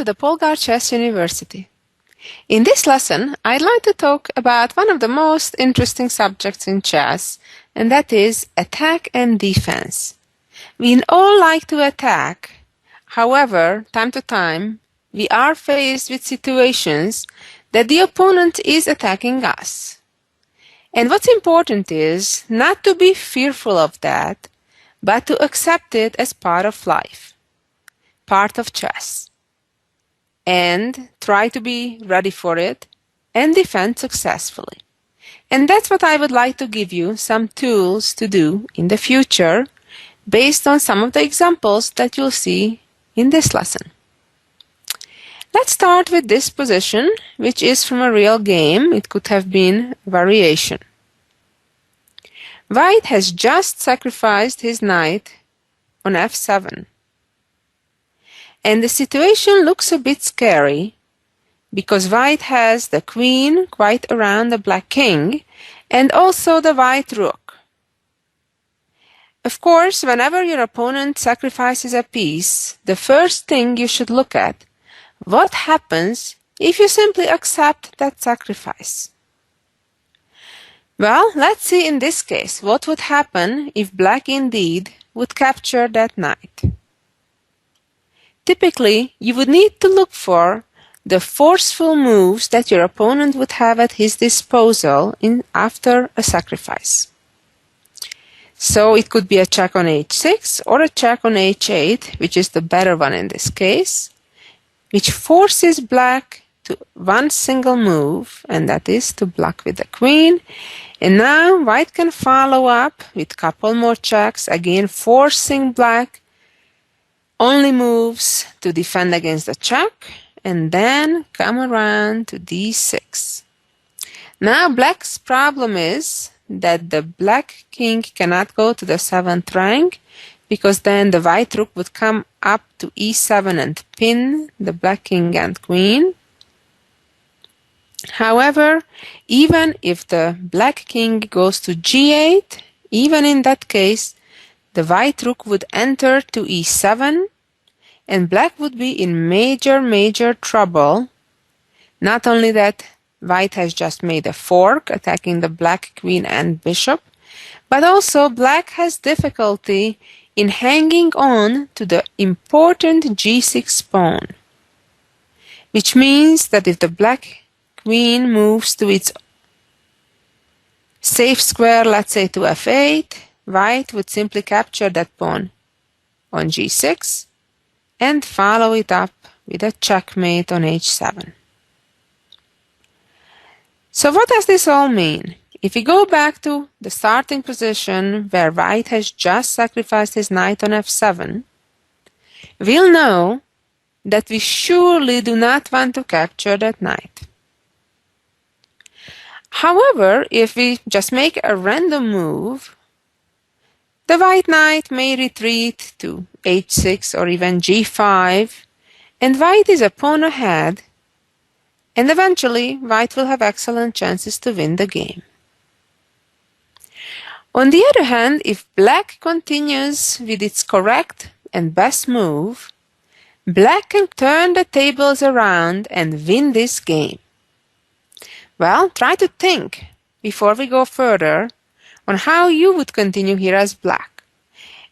to the Polgar Chess University. In this lesson, I'd like to talk about one of the most interesting subjects in chess, and that is attack and defense. We all like to attack. However, time to time, we are faced with situations that the opponent is attacking us. And what's important is not to be fearful of that, but to accept it as part of life, part of chess, and try to be ready for it and defend successfully. And that's what I would like to give you some tools to do in the future based on some of the examples that you'll see in this lesson. Let's start with this position, which is from a real game. It could have been variation. White has just sacrificed his knight on f7. And the situation looks a bit scary because white has the queen quite around the black king and also the white rook. Of course, whenever your opponent sacrifices a piece, the first thing you should look at, what happens if you simply accept that sacrifice? Well, let's see in this case what would happen if black indeed would capture that knight. Typically, you would need to look for the forceful moves that your opponent would have at his disposal after a sacrifice. So it could be a check on h6 or a check on h8, which is the better one in this case, which forces black to one single move, and that is to block with the queen. And now white can follow up with a couple more checks, again forcing black only moves to defend against the check, and then come around to d6. Now black's problem is that the black king cannot go to the 7th rank, because then the white rook would come up to e7 and pin the black king and queen. However, even if the black king goes to g8, even in that case, the white rook would enter to e7, and black would be in major trouble. Not only that, white has just made a fork attacking the black queen and bishop, but also black has difficulty in hanging on to the important g6 pawn, which means that if the black queen moves to its safe square, let's say to f8, white would simply capture that pawn on g6 and follow it up with a checkmate on h7. So what does this all mean? If we go back to the starting position where white has just sacrificed his knight on f7, we'll know that we surely do not want to capture that knight. However, if we just make a random move, the white knight may retreat to h6 or even g5, and white is a pawn ahead, and eventually white will have excellent chances to win the game. On the other hand, if black continues with its correct and best move, black can turn the tables around and win this game. Well, try to think, before we go further, on how you would continue here as black.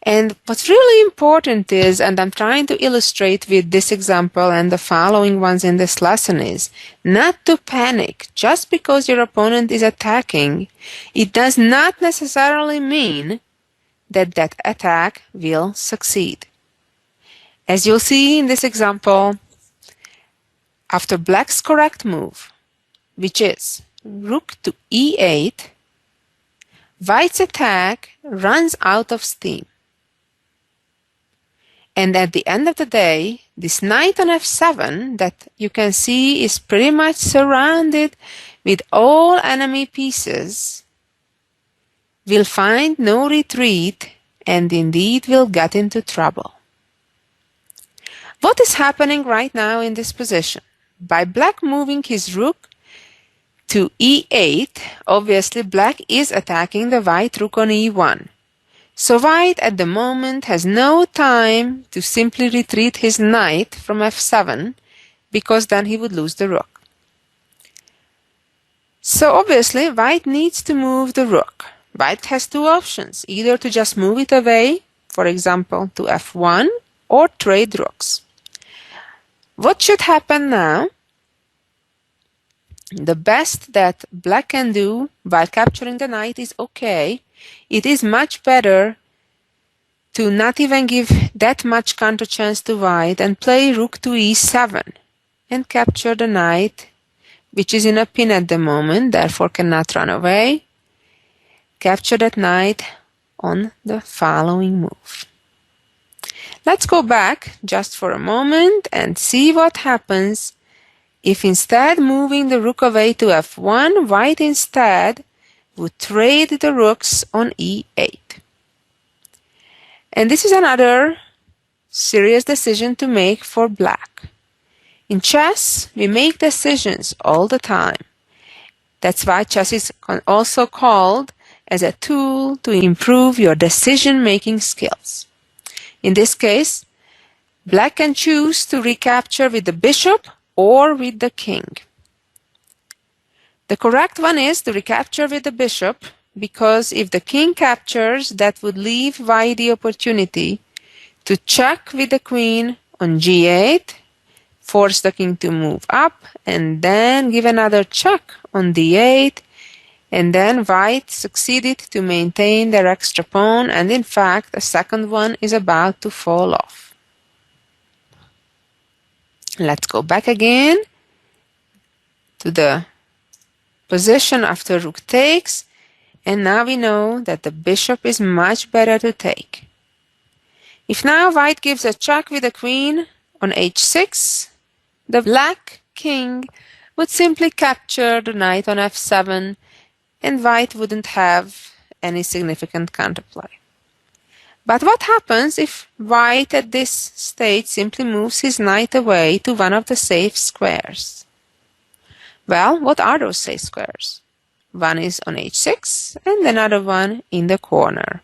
And what's really important is, and I'm trying to illustrate with this example and the following ones in this lesson, is not to panic. Just because your opponent is attacking, it does not necessarily mean that that attack will succeed. As you'll see in this example, after black's correct move, which is rook to e8, white's attack runs out of steam. And at the end of the day, this knight on f7 that you can see is pretty much surrounded with all enemy pieces will find no retreat and indeed will get into trouble. What is happening right now in this position? By black moving his rook to e8, obviously black is attacking the white rook on e1. So white at the moment has no time to simply retreat his knight from f7 because then he would lose the rook. So obviously white needs to move the rook. White has two options, either to just move it away, for example to f1, or trade rooks. What should happen now? The best that black can do while capturing the knight is okay. It is much better to not even give that much counter chance to white and play rook to e7 and capture the knight, which is in a pin at the moment, therefore cannot run away. Capture that knight on the following move. Let's go back just for a moment and see what happens if instead moving the rook away to f1, white instead would trade the rooks on e8. And this is another serious decision to make for black. In chess, we make decisions all the time. That's why chess is also called as a tool to improve your decision-making skills. In this case, black can choose to recapture with the bishop or with the king. The correct one is to recapture with the bishop, because if the king captures, that would leave white the opportunity to check with the queen on g8, force the king to move up, and then give another check on d8, and then white succeeded to maintain their extra pawn, and in fact a second one is about to fall off. Let's go back again to the position after rook takes, and now we know that the bishop is much better to take. If now white gives a check with the queen on h6, the black king would simply capture the knight on f7, and white wouldn't have any significant counterplay. But what happens if white at this stage simply moves his knight away to one of the safe squares? Well, what are those safe squares? One is on h6 and another one in the corner.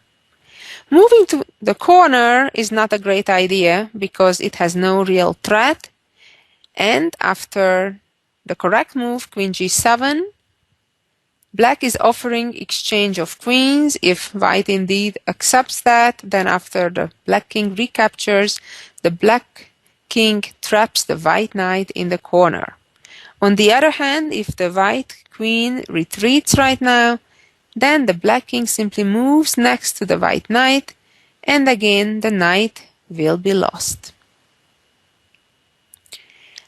Moving to the corner is not a great idea because it has no real threat, and after the correct move, queen g7, black is offering exchange of queens. If white indeed accepts that, then after the black king recaptures, the black king traps the white knight in the corner. On the other hand, if the white queen retreats right now, then the black king simply moves next to the white knight, and again the knight will be lost.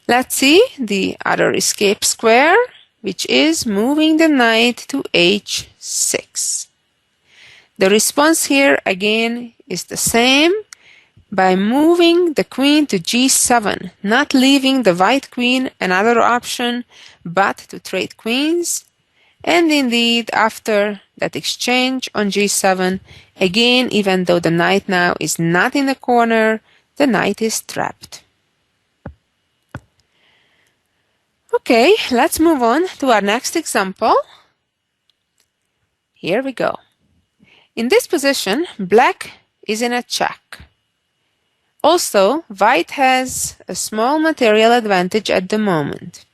Let's see the other escape square, which is moving the knight to h6. The response here again is the same. By moving the queen to g7, not leaving the white queen another option but to trade queens, and indeed after that exchange on g7, again even though the knight now is not in the corner, the knight is trapped. Okay, let's move on to our next example. Here we go. In this position, black is in a check. Also, white has a small material advantage at the moment.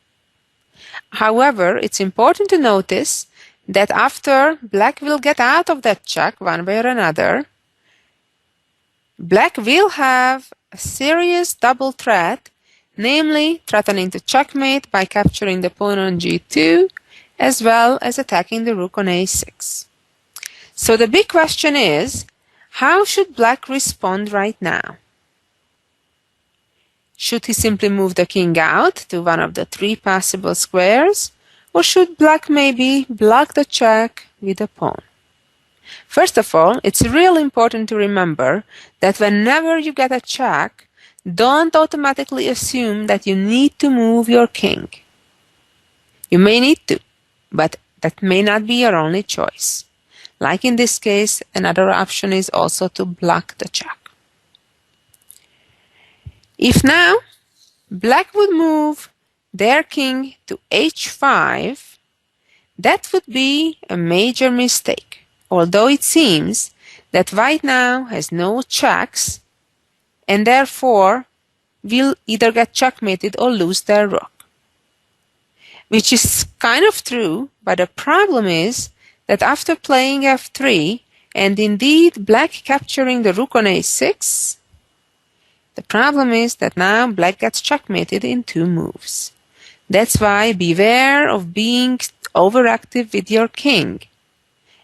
However, it's important to notice that after black will get out of that check one way or another, black will have a serious double threat, namely threatening to checkmate by capturing the pawn on g2, as well as attacking the rook on a6. So the big question is, how should black respond right now? Should he simply move the king out to one of the three possible squares, or should black maybe block the check with a pawn? First of all, it's really important to remember that whenever you get a check, don't automatically assume that you need to move your king. You may need to, but that may not be your only choice. Like in this case, another option is also to block the check. If now black would move their king to h5, that would be a major mistake, although it seems that white now has no checks, and therefore will either get checkmated or lose their rook. Which is kind of true, but the problem is that after playing f3, and indeed black capturing the rook on a6, the problem is that now black gets checkmated in 2 moves. That's why beware of being overactive with your king,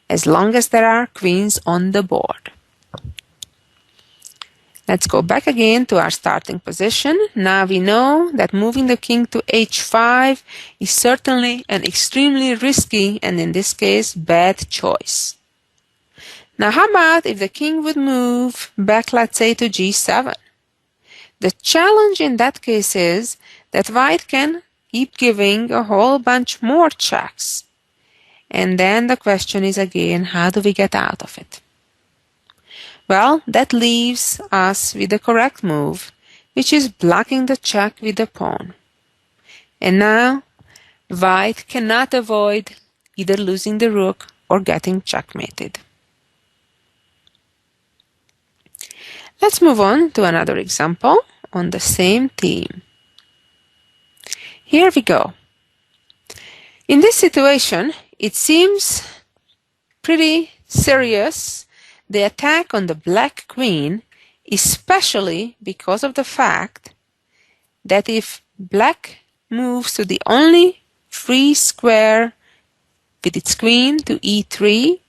as long as there are queens on the board. Let's go back again to our starting position. Now we know that moving the king to h5 is certainly an extremely risky and in this case bad choice. Now how about if the king would move back, let's say, to g7? The challenge in that case is that white can keep giving a whole bunch more checks. And then the question is again, how do we get out of it? Well, that leaves us with the correct move, which is blocking the check with the pawn. And now, white cannot avoid either losing the rook or getting checkmated. Let's move on to another example on the same theme. Here we go. In this situation, it seems pretty serious, the attack on the black queen, especially because of the fact that if black moves to the only free square with its queen to e3,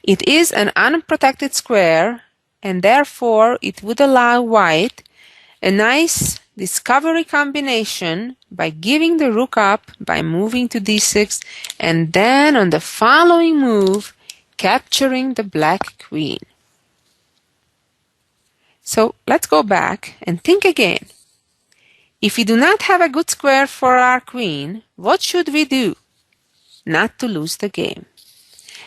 it is an unprotected square, and therefore it would allow white a nice discovery combination by giving the rook up by moving to d6 and then on the following move capturing the black queen. So let's go back and think again. If we do not have a good square for our queen, what should we do not to lose the game?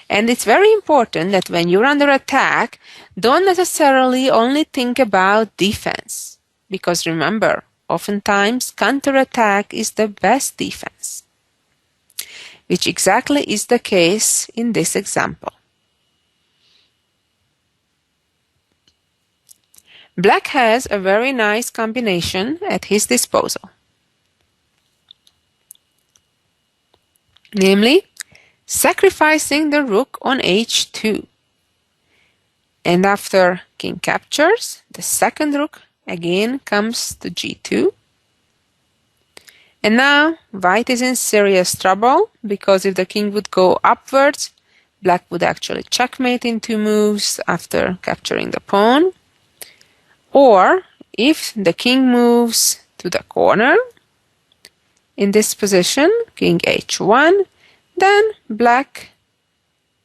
And it's very important that when you're under attack, don't necessarily only think about defense. Because remember, oftentimes counterattack is the best defense. Which exactly is the case in this example. Black has a very nice combination at his disposal. Namely, sacrificing the rook on h2. And after king captures, the second rook again comes to g2. And now white is in serious trouble because if the king would go upwards, black would actually checkmate in 2 moves after capturing the pawn. Or if the king moves to the corner, in this position, king h1, then black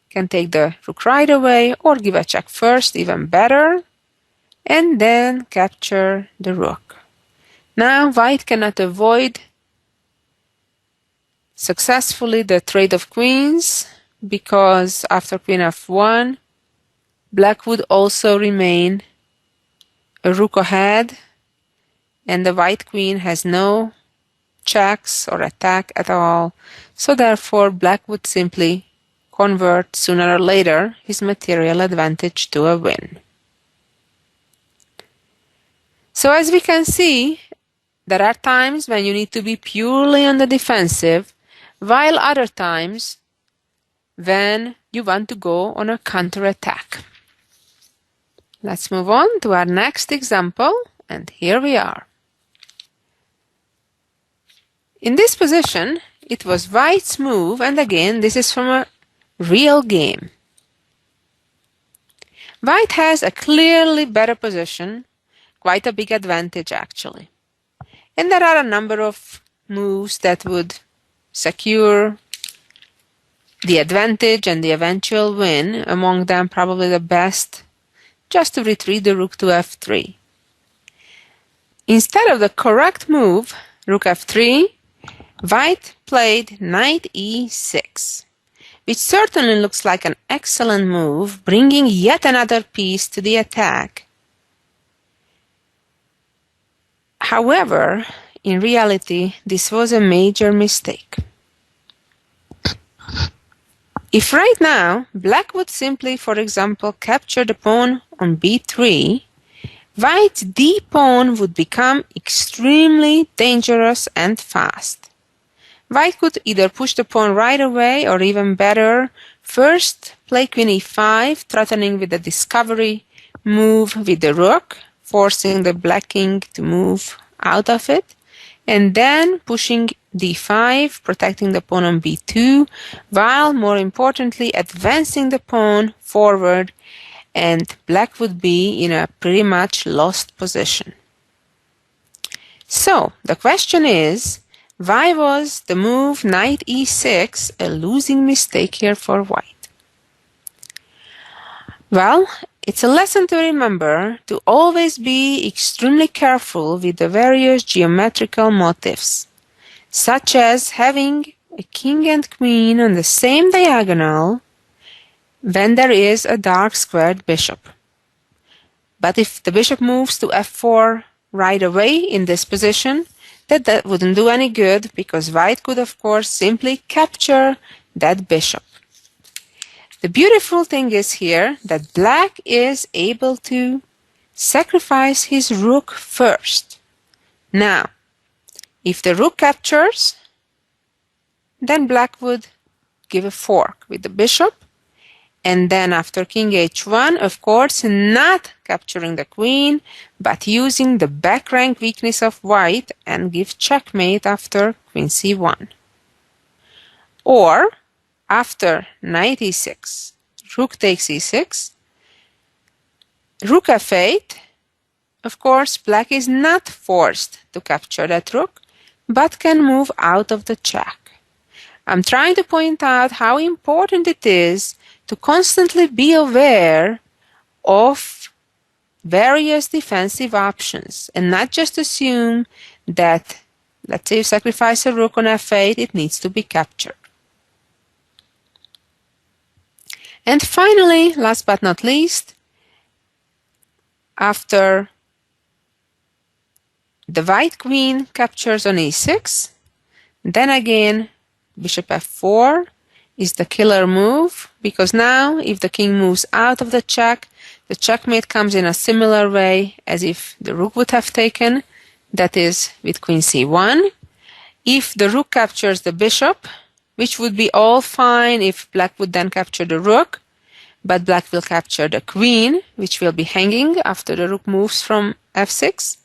can take the rook right away or give a check first, even better, and then capture the rook. Now white cannot avoid successfully the trade of queens because after queen f1, black would also remain a rook ahead and the white queen has no checks or attack at all, so therefore black would simply convert sooner or later his material advantage to a win. So as we can see, there are times when you need to be purely on the defensive, while other times when you want to go on a counterattack. Let's move on to our next example, and here we are. In this position, it was white's move, and again, this is from a real game. White has a clearly better position, quite a big advantage actually. And there are a number of moves that would secure the advantage and the eventual win, among them probably the best, just to retreat the rook to f3. Instead of the correct move, rook f3, white played knight e6, which certainly looks like an excellent move, bringing yet another piece to the attack. However, in reality, this was a major mistake. If right now, black would simply, for example, capture the pawn on b3, White's d pawn would become extremely dangerous and fast. White could either push the pawn right away or even better, first play queen e5, threatening with the discovery move with the rook, forcing the black king to move out of it, and then pushing d5, protecting the pawn on b2, while more importantly advancing the pawn forward, and black would be in a pretty much lost position. So the question is, why was the move knight e6 a losing mistake here for white? Well, it's a lesson to remember to always be extremely careful with the various geometrical motifs, such as having a king and queen on the same diagonal when there is a dark squared bishop. But if the bishop moves to f4 right away in this position, that wouldn't do any good, because white could of course simply capture that bishop. The beautiful thing is here that black is able to sacrifice his rook first. Now, if the rook captures, then black would give a fork with the bishop, and then after king h1, of course, not capturing the queen, but using the back rank weakness of white and give checkmate after queen c1. Or, after knight e6, rook takes e6, rook f8, of course, black is not forced to capture that rook, but can move out of the check. I'm trying to point out how important it is to constantly be aware of various defensive options and not just assume that, let's say you sacrifice a rook on f8, it needs to be captured. And finally, last but not least, after the white queen captures on e6, then again bishop f4 is the killer move, because now if the king moves out of the check, the checkmate comes in a similar way as if the rook would have taken, that is with queen c1. If the rook captures the bishop, which would be all fine if black would then capture the rook, but black will capture the queen, which will be hanging after the rook moves from f6.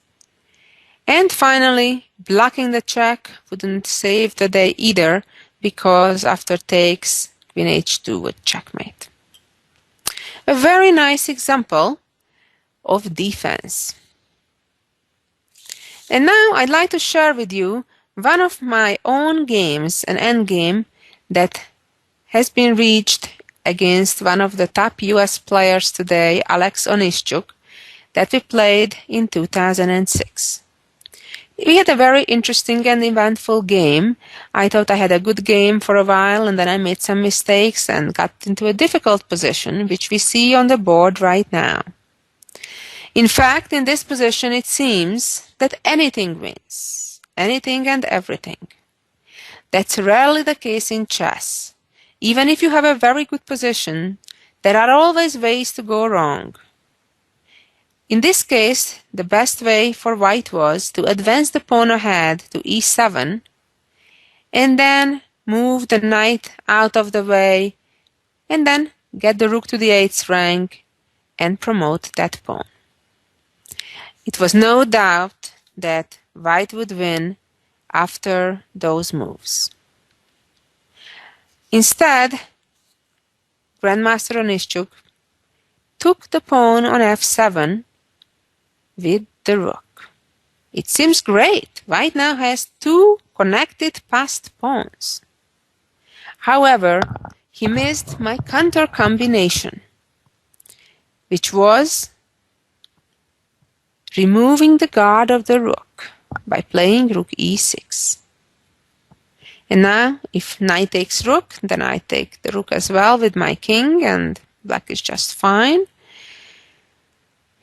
And finally, blocking the check wouldn't save the day either, because after takes, queen h2 would checkmate. A very nice example of defense. And now I'd like to share with you one of my own games, an endgame that has been reached against one of the top US players today, Alex Onischuk, that we played in 2006. We had a very interesting and eventful game. I thought I had a good game for a while, and then I made some mistakes and got into a difficult position, which we see on the board right now. In fact, in this position it seems that anything wins, anything and everything. That's rarely the case in chess. Even if you have a very good position, there are always ways to go wrong. In this case, the best way for white was to advance the pawn ahead to e7 and then move the knight out of the way and then get the rook to the 8th rank and promote that pawn. It was no doubt that white would win after those moves. Instead, Grandmaster Onischuk took the pawn on f7 with the rook. It seems great. White now has two connected passed pawns. However, he missed my counter combination, which was removing the guard of the rook by playing rook e6. And now, if knight takes rook, then I take the rook as well with my king, and black is just fine.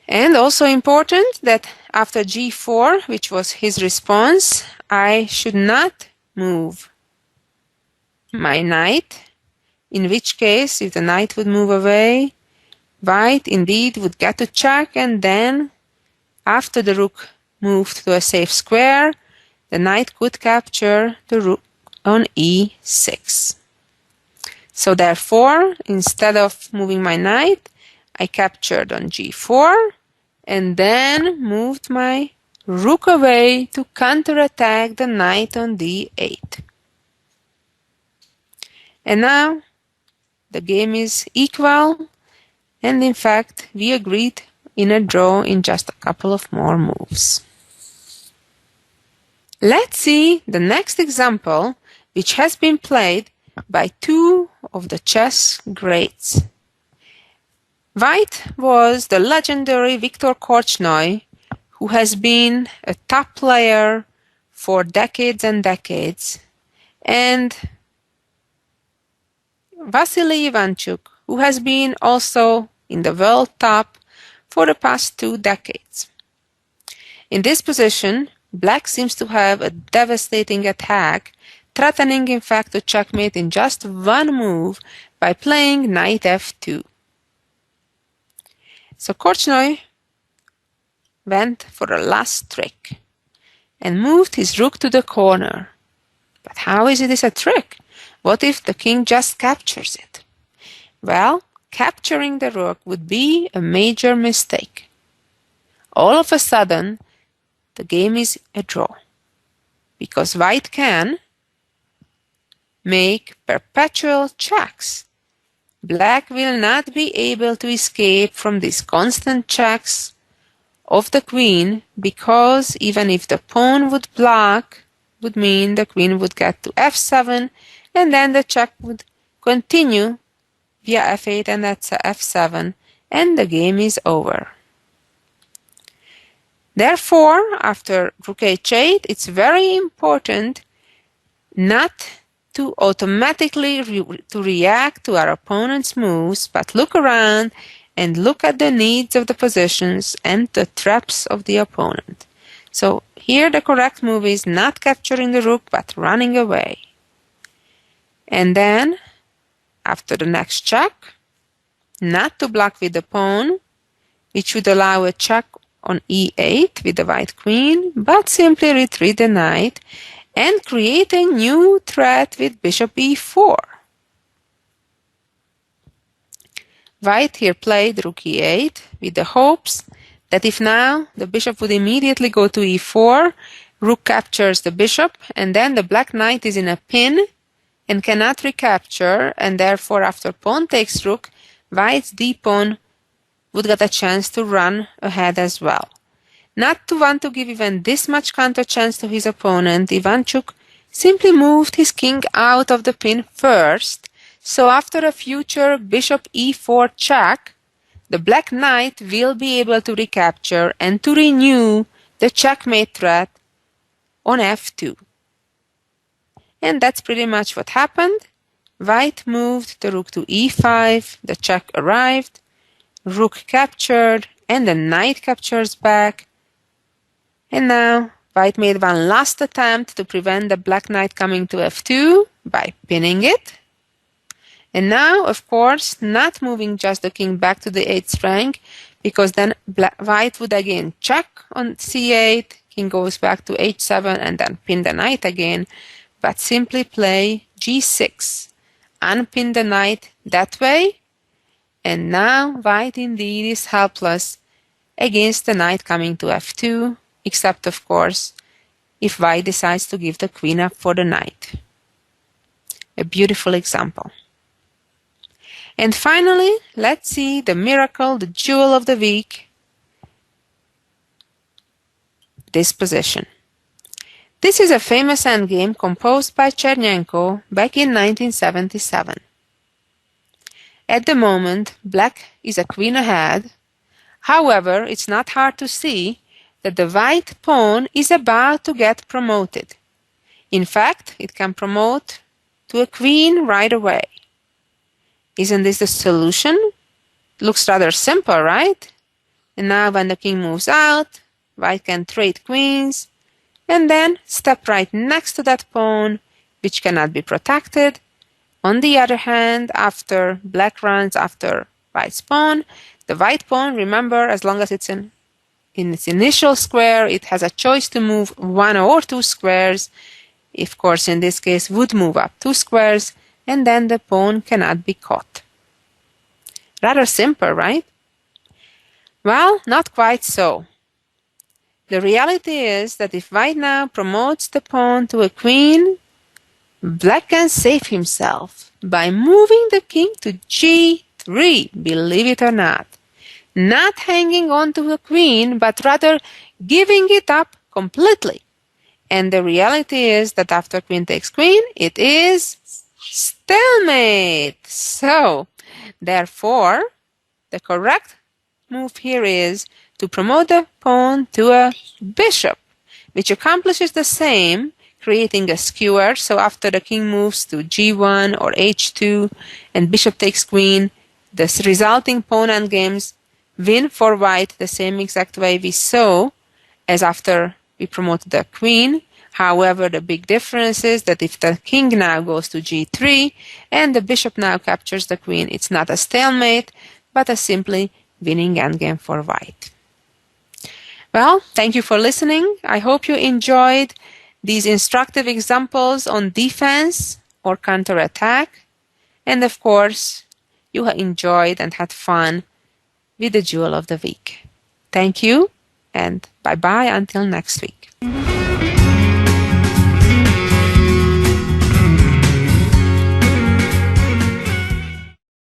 And also important that after g4, which was his response, I should not move my knight, in which case, if the knight would move away, white indeed would get to check and then after the rook moved to a safe square, the knight could capture the rook on e6. So therefore, instead of moving my knight, I captured on g4 and then moved my rook away to counterattack the knight on d8. And now the game is equal, and in fact we agreed in a draw in just a couple of more moves. Let's see the next example, which has been played by two of the chess greats. White was the legendary Viktor Korchnoi, who has been a top player for decades and decades, and Vasily Ivanchuk, who has been also in the world top for the past 2 decades. In this position, Black seems to have a devastating attack, threatening in fact to checkmate in just one move by playing knight f2. So Korchnoi went for a last trick and moved his rook to the corner. But how is this a trick? What if the king just captures it? Well, capturing the rook would be a major mistake. All of a sudden, the game is a draw, because White can make perpetual checks. Black will not be able to escape from these constant checks of the queen, because even if the pawn would block, would mean the queen would get to f7, and then the check would continue via f8 and that's f7, and the game is over. Therefore, after rook h8, it's very important not to automatically react to our opponent's moves, but look around and look at the needs of the positions and the traps of the opponent. So here the correct move is not capturing the rook, but running away. And then, after the next check, not to block with the pawn, which would allow a check on e8 with the white queen, but simply retreat the knight and create a new threat with bishop e4. White here played rook e8 with the hopes that if now the bishop would immediately go to e4, rook captures the bishop, and then the black knight is in a pin and cannot recapture, and therefore after pawn takes rook, White's d-pawn would get a chance to run ahead as well. Not to want to give even this much counter chance to his opponent, Ivanchuk simply moved his king out of the pin first, so after a future bishop e4 check, the black knight will be able to recapture and to renew the checkmate threat on f2. And that's pretty much what happened. White moved the rook to e5, the check arrived, rook captured, and the knight captures back. And now White made one last attempt to prevent the black knight coming to f2 by pinning it. And now, of course, not moving just the king back to the 8th rank, because then White would again check on c8, king goes back to h7, and then pin the knight again, but simply play g6, unpin the knight that way, and now White indeed is helpless against the knight coming to f2, except of course if White decides to give the queen up for the knight. A beautiful example. And finally, let's see the miracle, the jewel of the week, this position. This is a famous endgame composed by Chernenko back in 1977. At the moment, Black is a queen ahead. However, it's not hard to see that the white pawn is about to get promoted. In fact, it can promote to a queen right away. Isn't this the solution? Looks rather simple, right? And now when the king moves out, White can trade queens, and then step right next to that pawn, which cannot be protected. On the other hand, after Black runs after White's pawn, the white pawn, remember, as long as it's in in its initial square, it has a choice to move 1 or 2 squares. Of course, in this case, would move up 2 squares, and then the pawn cannot be caught. Rather simple, right? Well, not quite so. The reality is that if white now promotes the pawn to a queen, black can save himself by moving the king to g3, believe it or not. Not hanging on to the queen, but rather giving it up completely. And the reality is that after queen takes queen, it is stalemate. So, therefore, the correct move here is to promote the pawn to a bishop, which accomplishes the same, creating a skewer. So after the king moves to g1 or h2 and bishop takes queen, the resulting pawn endgames win for white the same exact way we saw as after we promoted the queen. However, the big difference is that if the king now goes to g3 and the bishop now captures the queen, it's not a stalemate, but a simply winning endgame for white. Well, thank you for listening. I hope you enjoyed these instructive examples on defense or counterattack. And of course, you enjoyed and had fun with the Jewel of the Week. Thank you, and bye-bye until next week.